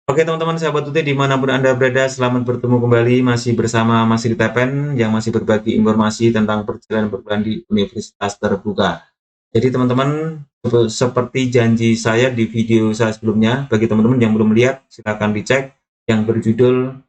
Oke teman-teman sahabat UT dimanapun Anda berada, selamat bertemu kembali masih bersama Mas Tepen yang masih berbagi informasi tentang perjalanan berbulan di Universitas Terbuka. Jadi teman-teman, seperti janji saya di video saya sebelumnya, bagi teman-teman yang belum lihat silahkan dicek yang berjudul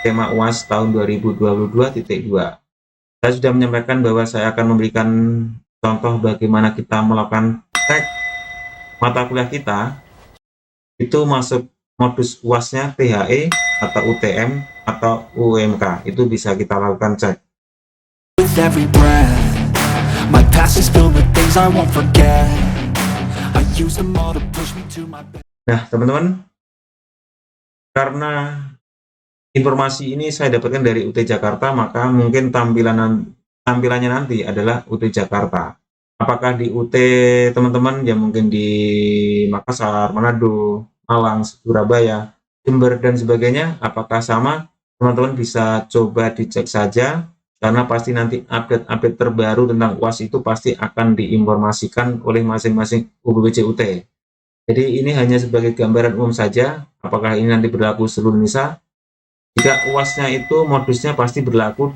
tema UAS tahun 2022.2. Saya sudah menyampaikan bahwa saya akan memberikan contoh bagaimana kita melakukan cek mata kuliah kita itu masuk modus UASnya THE atau UTM atau UMK, itu bisa kita lakukan cek. With every breath, my past is filled with things I won't forget. I use them all to push me to my best. Nah teman-teman, karena informasi ini saya dapatkan dari UT Jakarta, maka mungkin tampilannya nanti adalah UT Jakarta. Apakah di UT teman-teman yang mungkin di Makassar, Manado, Malang, Surabaya, Jember dan sebagainya, apakah sama? Teman-teman bisa coba dicek saja, karena pasti nanti update-update terbaru tentang UAS itu pasti akan diinformasikan oleh masing-masing UPBC UT. Jadi ini hanya sebagai gambaran umum saja, apakah ini nanti berlaku seluruh Indonesia. Jika UASnya itu modusnya pasti berlaku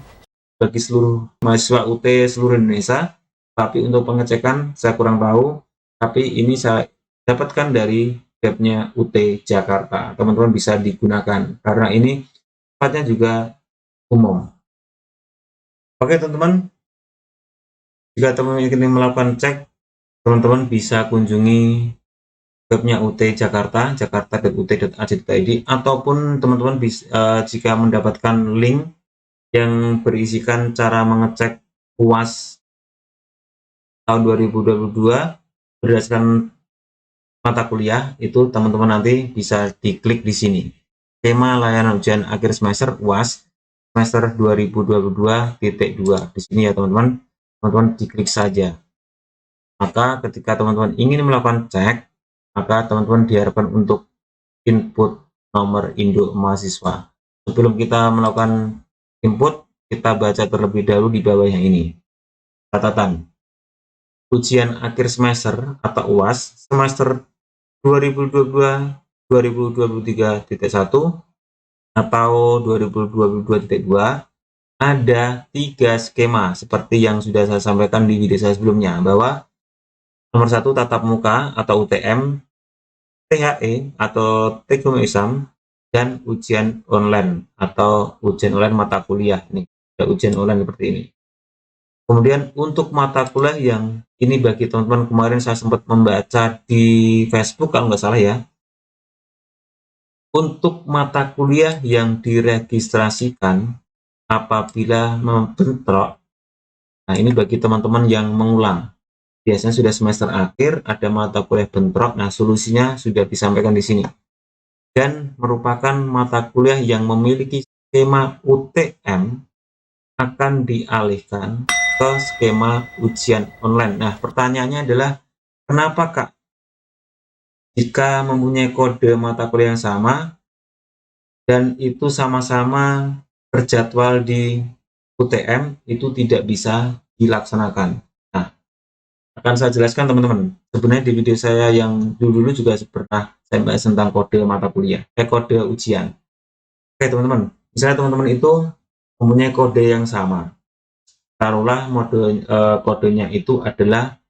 bagi seluruh mahasiswa UT seluruh Indonesia, tapi untuk pengecekan saya kurang tahu, tapi ini saya dapatkan dari webnya UT Jakarta. Teman-teman bisa digunakan, karena ini sifatnya juga umum. Oke teman-teman, jika teman-teman ingin melakukan cek, teman-teman bisa kunjungi webnya UT Jakarta, jakarta.ut.ac.id, ataupun teman-teman bisa jika mendapatkan link yang berisikan cara mengecek UAS tahun 2022 berdasarkan mata kuliah, itu teman-teman nanti bisa diklik di sini. Tema layanan ujian akhir semester UAS semester 2022.2 di sini ya teman-teman. Teman-teman diklik saja. Maka ketika teman-teman ingin melakukan cek, maka teman-teman diharapkan untuk input nomor induk mahasiswa. Sebelum kita melakukan input, kita baca terlebih dahulu di bawahnya ini. Catatan. Ujian akhir semester atau UAS semester 2022-2023.1 atau 2022.2 ada 3 skema seperti yang sudah saya sampaikan di video saya sebelumnya, bahwa nomor 1 tatap muka atau UTM, THE atau take home exam, dan ujian online atau ujian online mata kuliah. Ini ada ujian online seperti ini. Kemudian untuk mata kuliah yang ini bagi teman-teman, kemarin saya sempat membaca di Facebook kalau nggak salah ya, untuk mata kuliah yang diregistrasikan apabila membentrok, nah ini bagi teman-teman yang mengulang, biasanya sudah semester akhir ada mata kuliah bentrok, nah solusinya sudah disampaikan di sini, dan merupakan mata kuliah yang memiliki skema UTM akan dialihkan ke skema ujian online. Nah pertanyaannya adalah, kenapa Kak? Jika mempunyai kode mata kuliah yang sama dan itu sama-sama terjadwal di UTM, itu tidak bisa dilaksanakan. Nah, akan saya jelaskan teman-teman. Sebenarnya di video saya yang dulu-dulu juga pernah saya bahas tentang kode mata kuliah, kode ujian. Oke teman-teman, misalnya teman-teman itu mempunyai kode yang sama. Taruhlah kodenya itu adalah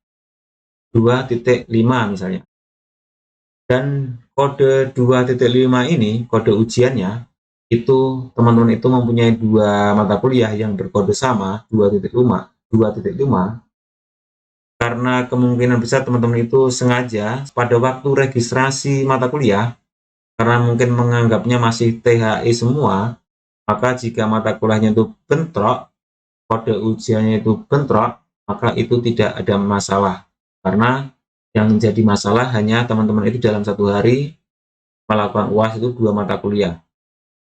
2.5 misalnya. Dan kode 2.5 ini, kode ujiannya, itu teman-teman itu mempunyai 2 mata kuliah yang berkode sama, 2.5, karena kemungkinan besar teman-teman itu sengaja pada waktu registrasi mata kuliah, karena mungkin menganggapnya masih THE semua, maka jika mata kuliahnya itu bentrok, kode ujiannya itu bentrok, maka itu tidak ada masalah, karena yang menjadi masalah hanya teman-teman itu dalam satu hari melakukan UAS itu 2 mata kuliah.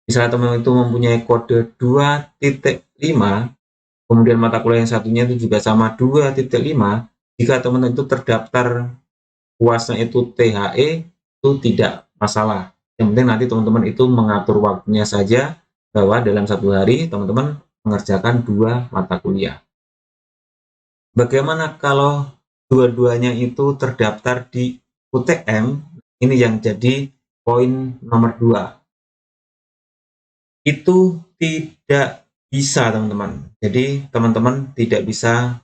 Misalnya teman-teman itu mempunyai kode 2.5, kemudian mata kuliah yang satunya itu juga sama 2.5, jika teman-teman itu terdaftar UASnya itu THE, itu tidak masalah. Yang penting nanti teman-teman itu mengatur waktunya saja, bahwa dalam satu hari teman-teman mengerjakan 2 mata kuliah. Bagaimana kalau dua-duanya itu terdaftar di UTM? Ini yang jadi poin nomor 2. Itu tidak bisa, teman-teman. Jadi teman-teman tidak bisa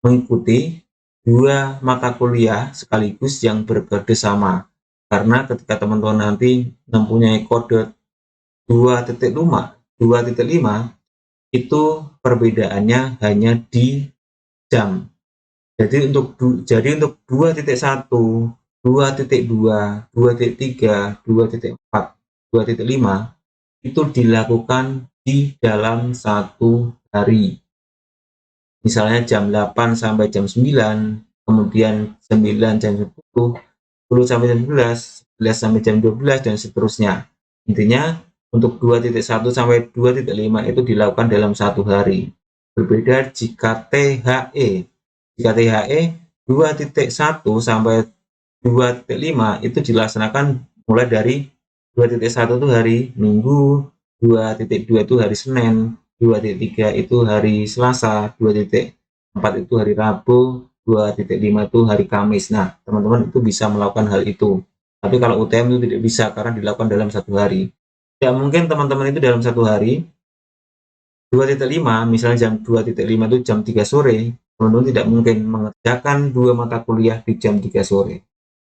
mengikuti 2 mata kuliah sekaligus yang berkode sama. Karena ketika teman-teman nanti mempunyai kode 2.5 itu perbedaannya hanya di jam. Jadi untuk 2.1, 2.2, 2.3, 2.4, 2.5 itu dilakukan di dalam satu hari. Misalnya jam 8 sampai jam 9, kemudian 9 jam 10, 10 sampai jam 11, 11 sampai jam 12, dan seterusnya. Intinya untuk 2.1 sampai 2.5 itu dilakukan dalam satu hari. Berbeda jika THE. Jika THE 2.1 sampai 2.5 itu dilaksanakan mulai dari 2.1 itu hari Minggu, 2.2 itu hari Senin, 2.3 itu hari Selasa, 2.4 itu hari Rabu, 2.5 itu hari Kamis. Nah, teman-teman itu bisa melakukan hal itu. Tapi kalau UTM itu tidak bisa karena dilakukan dalam satu hari. Tidak mungkin teman-teman itu dalam satu hari 2.5, misalnya jam 2.5 itu jam 3 sore, teman-teman tidak mungkin mengerjakan 2 mata kuliah di jam 3 sore.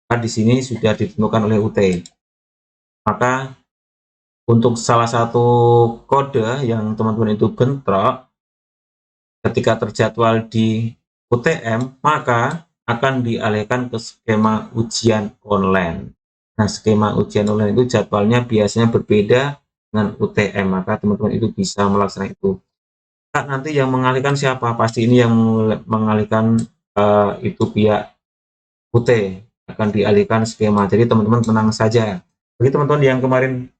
Karena di sini sudah ditentukan oleh UT. Maka untuk salah satu kode yang teman-teman itu bentrok ketika terjadwal di UTM, maka akan dialihkan ke skema ujian online. Nah, skema ujian online itu jadwalnya biasanya berbeda dengan UTM, maka teman-teman itu bisa melaksanakan itu. Nah, nanti yang mengalihkan siapa? Pasti ini yang mengalihkan itu pihak UT, akan dialihkan skema. Jadi teman-teman tenang saja. Bagi teman-teman yang kemarin,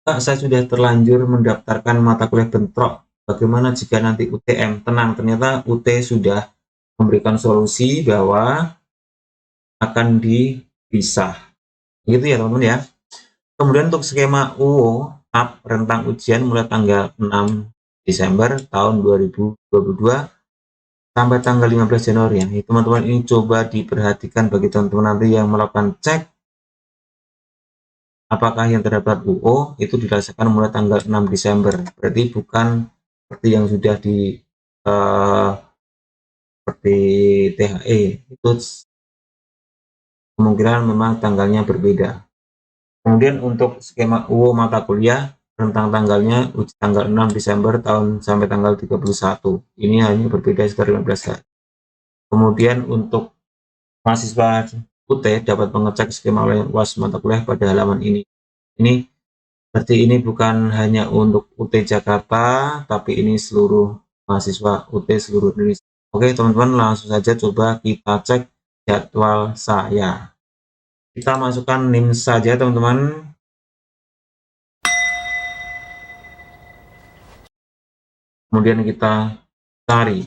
Pak, saya sudah terlanjur mendaftarkan mata kuliah bentrok. Bagaimana jika nanti UTM? Tenang, ternyata UT sudah memberikan solusi bahwa akan dipisah. Gitu ya teman-teman ya. Kemudian untuk skema UO, rentang ujian mulai tanggal 6 Desember tahun 2022 sampai tanggal 15 Januari ya. Teman-teman ini coba diperhatikan bagi teman-teman nanti yang melakukan cek apakah yang terdapat UO itu dirasakan mulai tanggal 6 Desember. Berarti bukan seperti yang sudah di seperti THE, itu kemungkinan memang tanggalnya berbeda. Kemudian untuk skema UO mata kuliah, rentang tanggalnya tanggal 6 Desember tahun sampai tanggal 31. Ini hanya berbeda sekitar 15 hari. Kemudian untuk mahasiswa UT dapat mengecek skema UAS mata kuliah pada halaman ini. Ini berarti ini bukan hanya untuk UT Jakarta, tapi ini seluruh mahasiswa UT seluruh Indonesia. Oke teman-teman, langsung saja coba kita cek jadwal saya. Kita masukkan NIM saja teman-teman. Kemudian kita cari.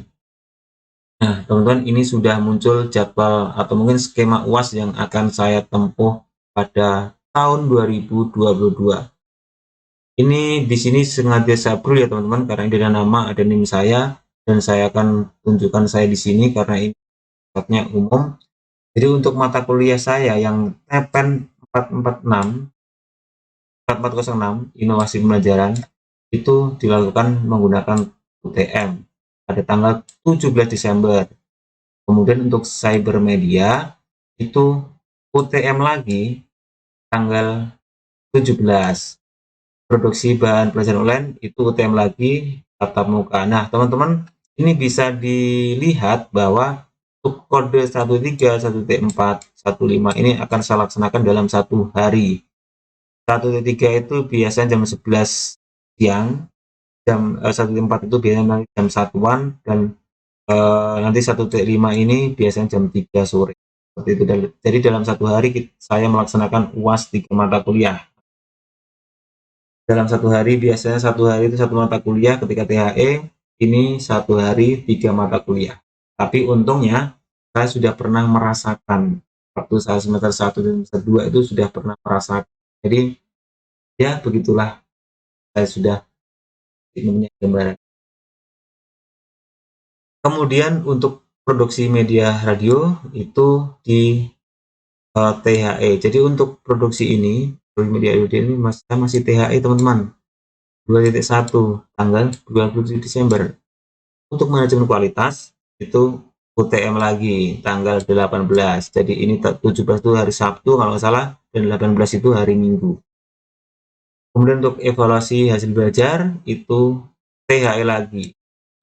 Nah teman-teman, ini sudah muncul jadwal atau mungkin skema UAS yang akan saya tempuh pada tahun 2022. Ini di sini sengaja saya perlu ya teman-teman, karena ini ada nama, ada NIM saya, dan saya akan tunjukkan saya di sini karena ini sifatnya umum. Jadi untuk mata kuliah saya yang TPEN 4406 inovasi pembelajaran itu dilakukan menggunakan UTM pada tanggal 17 Desember. Kemudian untuk cyber media itu UTM lagi tanggal 17. Produksi bahan pelajaran online itu UTM lagi tatap muka. Nah teman-teman, ini bisa dilihat bahwa untuk kode 13, 1.4, 15 ini akan saya laksanakan dalam satu hari. 1.3 itu biasanya jam 11 siang, jam 1.4 itu biasanya jam 1-an, dan nanti 1.5 ini biasanya jam 3 sore. Seperti itu. Jadi dalam satu hari saya melaksanakan UAS 3 mata kuliah. Dalam satu hari biasanya satu hari itu satu mata kuliah, ketika THE ini satu hari 3 mata kuliah. Tapi untungnya saya sudah pernah merasakan waktu saya semester 1 dan semester 2 itu sudah pernah merasakan. Jadi ya begitulah, saya sudah punya gambaran. Kemudian untuk produksi media radio itu di THE. Jadi untuk produksi ini, media ini masih THE teman-teman, 2.1 tanggal 27 Desember. Untuk manajemen kualitas itu UTM lagi tanggal 18. Jadi ini 17 itu hari Sabtu kalau nggak salah, dan 18 itu hari Minggu. Kemudian untuk evaluasi hasil belajar itu THE lagi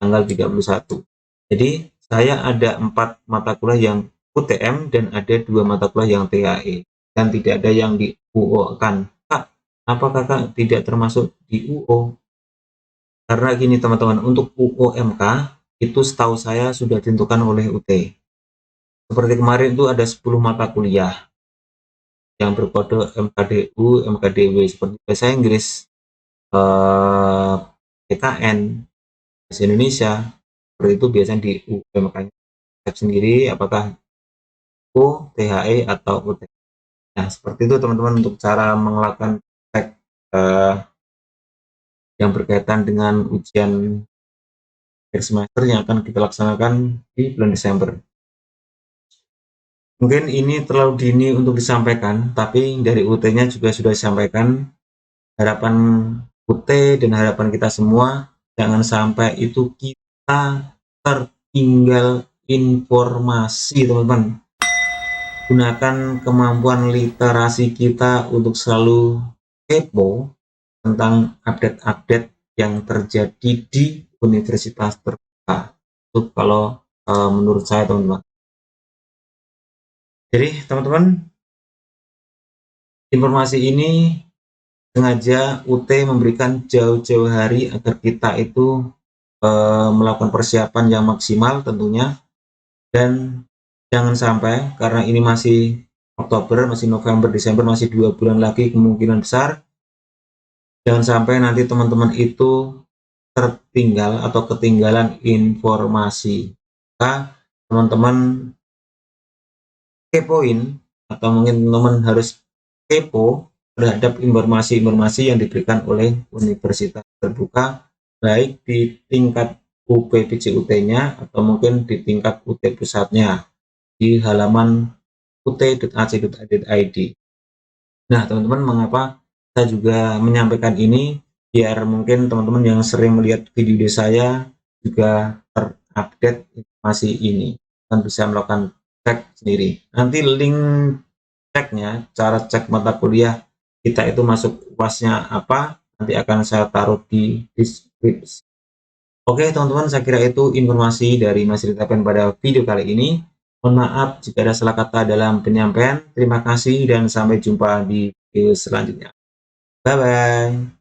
tanggal 31. Jadi saya ada 4 mata kuliah yang UTM dan ada 2 mata kuliah yang THE, dan tidak ada yang di UO kan. Kak, apa kakak tidak termasuk di UO? Karena gini teman-teman, untuk UOMK itu setahu saya sudah ditentukan oleh UT. Seperti kemarin itu ada 10 mata kuliah yang berkode MKDU, MKDW seperti bahasa Inggris, PKN, bahasa Indonesia. Seperti itu biasanya di UOMK sendiri apakah U, THE atau UT. Nah, seperti itu teman-teman untuk cara melakukan cek yang berkaitan dengan ujian akhir semester yang akan kita laksanakan di bulan Desember. Mungkin ini terlalu dini untuk disampaikan, tapi dari UT-nya juga sudah disampaikan. Harapan UT dan harapan kita semua, jangan sampai itu kita tertinggal informasi, teman-teman. Gunakan kemampuan literasi kita untuk selalu kepo tentang update-update yang terjadi di universitas terbuka. Itu kalau menurut saya, teman-teman. Jadi teman-teman, informasi ini sengaja UT memberikan jauh-jauh hari agar kita itu melakukan persiapan yang maksimal tentunya, dan jangan sampai, karena ini masih Oktober, masih November, Desember, masih 2 bulan lagi kemungkinan besar, jangan sampai nanti teman-teman itu tertinggal atau ketinggalan informasi. Maka teman-teman kepoin, atau mungkin teman-teman harus kepo terhadap informasi-informasi yang diberikan oleh universitas terbuka, baik di tingkat UPBJUT-nya atau mungkin di tingkat UT pusatnya di halaman ut.ac.id. Nah, teman-teman, mengapa saya juga menyampaikan ini? Biar mungkin teman-teman yang sering melihat video saya juga terupdate informasi ini dan bisa melakukan cek sendiri. Nanti link ceknya, cara cek mata kuliah kita itu masuk UAS-nya apa, nanti akan saya taruh di deskripsi. Oke teman-teman, saya kira itu informasi dari Mas Rita Pen pada video kali ini. Mohon maaf jika ada salah kata dalam penyampaian. Terima kasih dan sampai jumpa di video selanjutnya. Bye-bye.